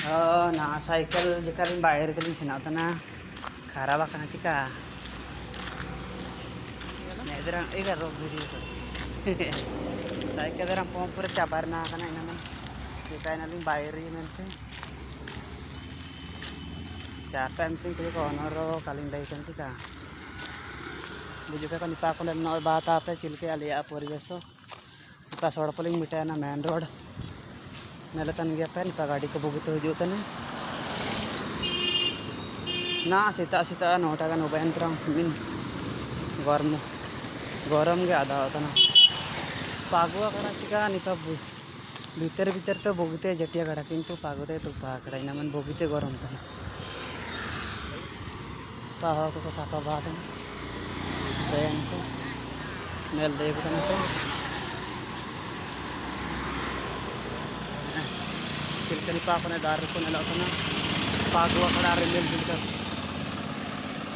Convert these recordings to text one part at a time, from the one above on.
ना साइकिल जका बाहर तली सेना खराब आकना चिका नेदरा एगा रोग वीडियो साइकिल दरा पंप पर चाबारना आकना इना मन चिकाना लिंग बाहर मेंते चार टाइम तीन को ऑनर कालिंग दई kan चिका बुजुके को निपा को न बात आपे चिलके आलिया परिवेश निपा सड़पलिंग मिटाना मेन रोड नेलतन गया पे निपा गाड़ी को बुगित हजूतने ना सीता सीता नोटा गान उबेंतर मिन गरम गरम के आधा होता ना पागुआ कड़ा चिका निपा भीतर भीतर तो बोगीते जटिया कड़ा किंतु पागुते तो पाकड़ा इना मन बोगीते गरम तना पाहा को साका बात ट्रेन को नेल देव कना तो चिलकनी पापने दार को नेलो कना पागुआ कड़ा रिमेल जिलका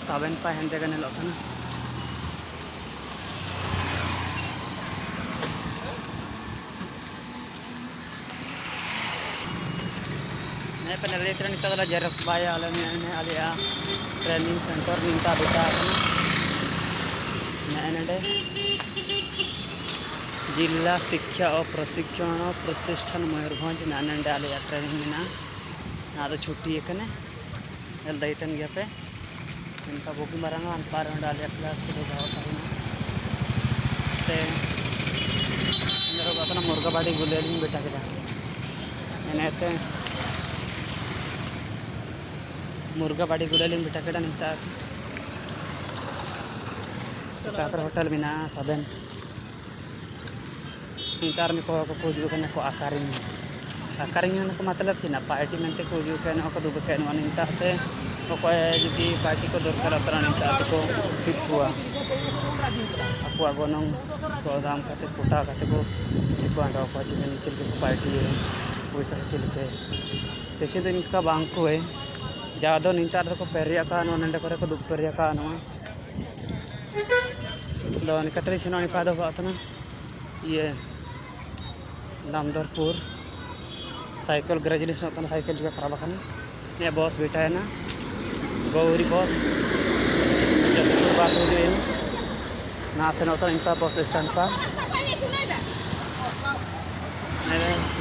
साबन पा हेंदे का नेलो कना मैं पे नले ट्रेन निकला जेरक्स बाया आले ने आलिया ट्रेनिंग सेंटर निंता बेटा मैं नडे जिला शिक्षा और प्रशिक्षण प्रतिष्ठान मयूरभंज नानंडे आलिया ट्रेनिंग में ना तो छुट्टी एकने एल दैतन गया पे इनका बोकी मारांगा अनपार आलिया क्लास को दोगाव करना ते मेरे को अपना मुर्गा बाड़ी गुलेलिंग बेटा के मैंने ते मुर्गा बाड़ी गुलेलिंग बेटा के निंता काकर होटल में ना साबन इंतार में को जो कने को आकारिंग को मतलब थी ना पार्टी में को जो कने को दुब कने वन इंताते को जुदी पार्टी को दरकार अपना इंताते को फिट हुआ आपको गोनंग को दाम खाते कोटा खाते को अंडा को जिन चल के पार्टी पैसा चलते तेसे तो इनका बांग को है ज़्यादा निंतार को पेरिया का नंडे को दुब पेरिया का दो कतरी से निपा ना ये दामदरपुर साइकिल ग्रेजुएशन साइकिल juga खराब ये बस बेटा है ना गौरी बस जसपुर बात हो गई ना से नौता इनका बस स्टैंड पर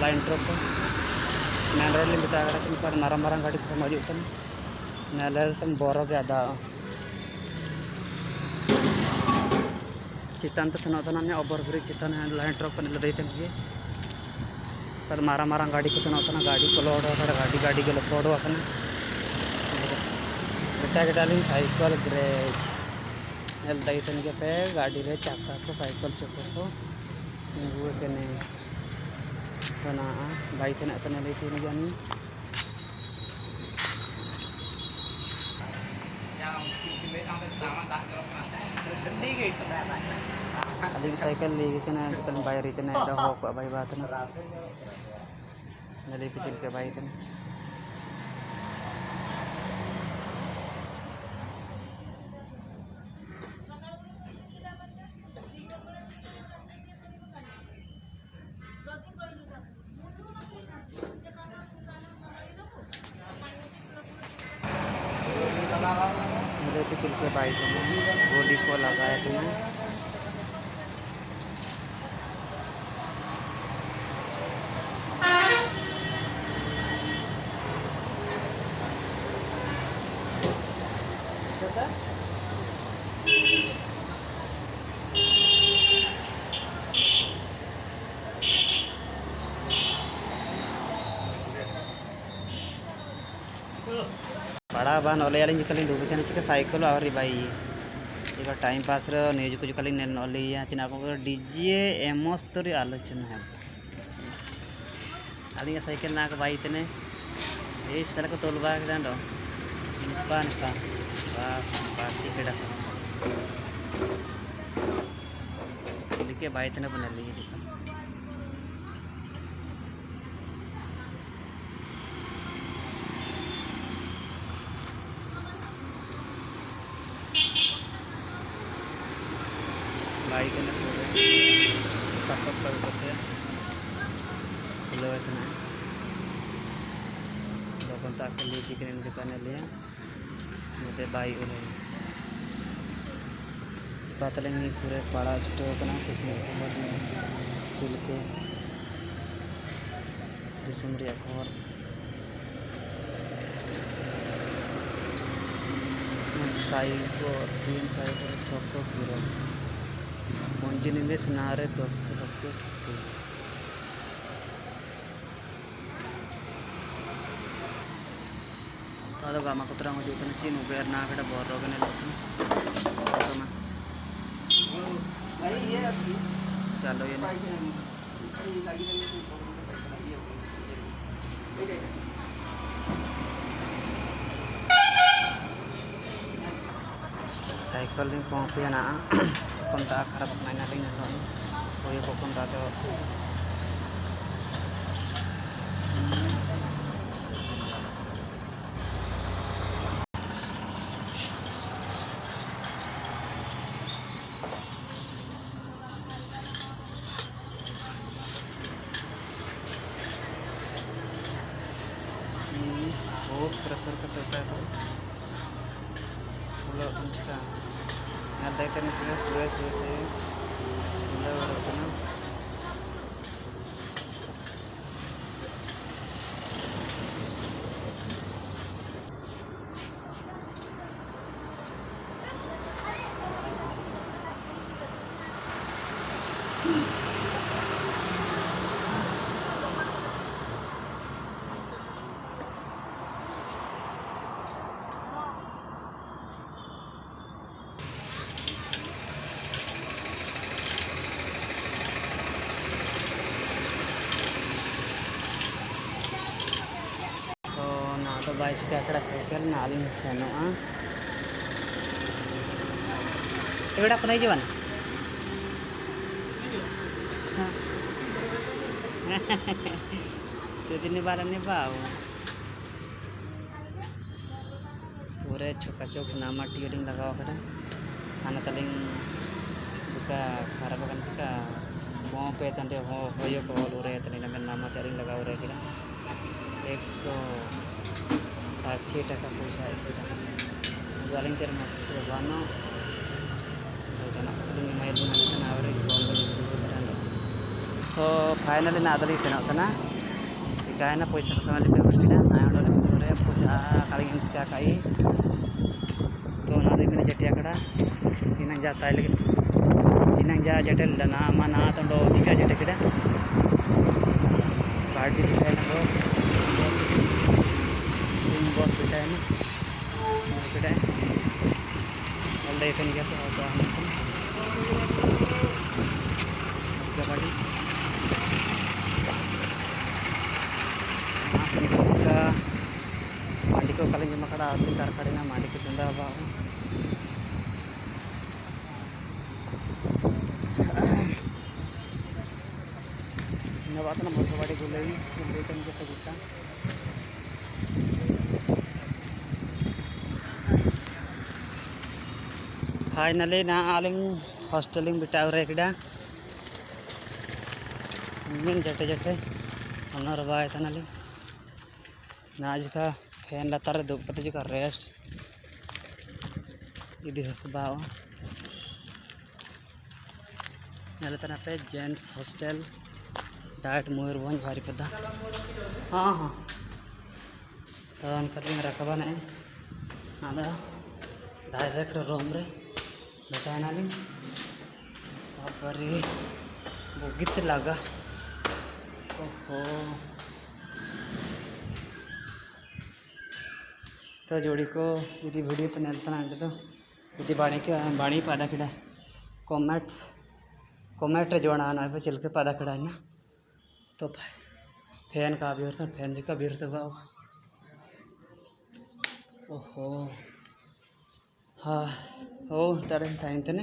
लाइन ट्रक मेन रोड में बिता पर मारा मारा गाड़ी को समझ नेल सम बोरो के आधा चितान तो सेनोता ना ओवर ब्रिज चितान लाइन ट्रक पर दैते पर मारा मारा गाड़ी को सेनोता गाड़ी को लोड गाड़ी गाड़ी के लोड बेटा के डाली साइकिल ग्रेज एल दैतन के पे गाड़ी रे चाका को साइकिल चक्कर को वो कने बना बाइक ना तने लेती नहीं जानी अलिंग साइकिल लेके कना जकन बायर इतने दा हो को भाई बात ना नले पिचल के भाई इतने नले पिचल के भाई इतने गोली को लगाया थे बड़ा बान ओले यालिंग जकलिंग दुबी कने चिका साइकिल आवरी बाई एक टाइम पास रे न्यूज को जकलिंग नेल नलिया चिना को डीजे एमोस तोरी आलोचना है आलिंग साइकिल ना के बाई तने ए सर को तोलबा के डांडो निपा बस पार्टी केडा लिखे बाई तने बना लिए जिका बाई के सफर कर करते हैं tak kali dikirim ke panelnya mute bayi oleh pataling ni pure pada cuto kena kisah khबर में चिलके दिसंबर खबर साइको तीन साइको चौको गिरो मंजिल नारे 10 लक्ष तो गामा कुतरा जो चीन उबेर ना कड़ा बोर रोगने चलो ये साइकिल लिंग पंपिया ना कौन सा खराब मायना लिंग कोई कौन रात बहुत प्रेशर का चलता है तो अंचका यहाँ देखते हैं सुबह सुबह होता ना तो बाइस का अकड़ा साइकिल नाली सेनो एवड़ा को नहीं जीवन तो दिन बार निभाओ पूरे छोका चौक नामा टियरिंग लगाओ कड़ा खाना तलिंग बुका खराब kan चिका mau पे तंडे हो होयो को लुरे तने नगन नामा टियरिंग लगाओ रे कड़ा 160 टका पैसा गालिंग तेरे में कुछ बानो तो जना तलिंग माइल में ना आवरे तो फाइनली ना दली से ना सिकाय ना पैसा समय पे बस्ती ना आयो रे पैसा काली इंस्टा काई तो ना दे में जटिया कड़ा इनंग जाता है लेकिन इनंग जा जटल ना मना तो चिका जटे चिड़ा पार्टी है ना बस सिंग बस बेटा है ना बेटा है ऑल डे फैन क्या तो होता है गाड़ी मासन का मांडी को कलिंग मकड़ा आदमी कार खड़े ना मांडी को चंदा बा ना बात ना मोटर गाड़ी को ले लेते हैं तो गुस्सा फाइनली ना आलिंग हॉस्टलिंग बिटाव रे किडा मिन जटे जटे ऑनर बाय तनाली ना का फैन लतार दुब कते का रेस्ट इदी बाव नलतना पे जेंट्स हॉस्टल डायरेक्ट मयूरभंज भारीपदा हाँ हाँ तो अनकलिंग रखबा ने आदा डायरेक्ट रूम रे बताना ली और बुगित लगा ओहो तो जोड़ी को इदी वीडियो पे नेलतना तो इदी बाणी पादा किड़ा कमेंट जोड़ा ना पे चल के पादा किड़ा ना तो फैन का भी होता फैन जी का भी होता ओहो हाँ ओ तारे टाइम तने